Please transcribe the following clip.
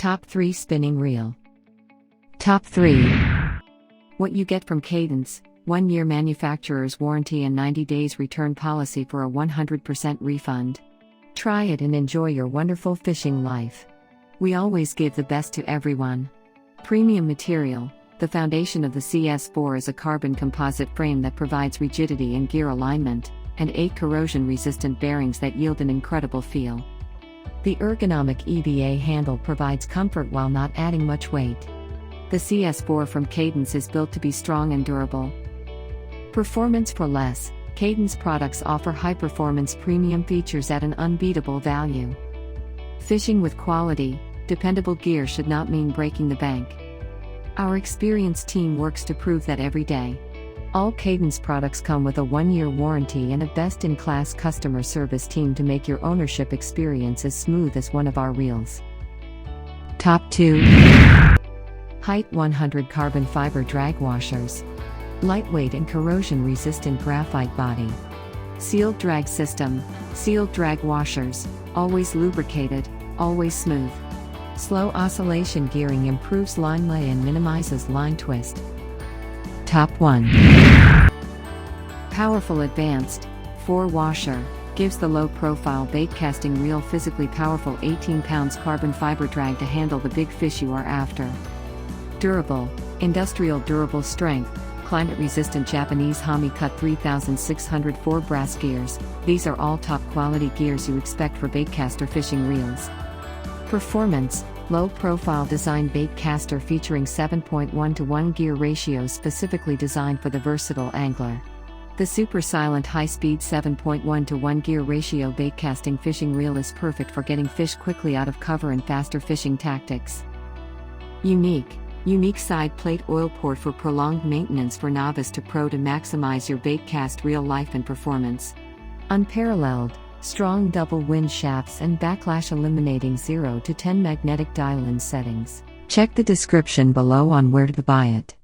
Top 3 Spinning Reel. Top 3. What you get from Cadence: 1-year manufacturer's warranty and 90 days return policy for a 100% refund. Try it and enjoy your wonderful fishing life. We always give the best to everyone. Premium material. The foundation of the CS4 is a carbon composite frame that provides rigidity and gear alignment, and 8 corrosion-resistant bearings that yield an incredible feel. The ergonomic EVA handle provides comfort while not adding much weight. The CS4 from Cadence is built to be strong and durable. Performance for less. Cadence products offer high-performance premium features at an unbeatable value. Fishing with quality, dependable gear should not mean breaking the bank. Our experienced team works to prove that every day. All Cadence products come with a 1-year warranty and a best-in-class customer service team to make your ownership experience as smooth as one of our reels. Top 2. Height 100 carbon fiber drag washers. Lightweight and corrosion-resistant graphite body. Sealed drag system. Sealed drag washers, always lubricated, always smooth. Slow oscillation gearing improves line lay and minimizes line twist. Top 1. Powerful advanced 4-washer, gives the low-profile baitcasting reel physically powerful 18 pounds carbon fiber drag to handle the big fish you are after. Durable, industrial durable strength, climate-resistant Japanese Hami Cut 3604 brass gears. These are all top-quality gears you expect for baitcaster fishing reels. Performance, low-profile design baitcaster featuring 7.1:1 gear ratio specifically designed for the versatile angler. The super silent high-speed 7.1:1 gear ratio baitcasting fishing reel is perfect for getting fish quickly out of cover and faster fishing tactics. Unique side plate oil port for prolonged maintenance for novice to pro to maximize your baitcast reel life and performance. Unparalleled, strong double wind shafts and backlash eliminating 0 to 10 magnetic dial-in settings. Check the description below on where to buy it.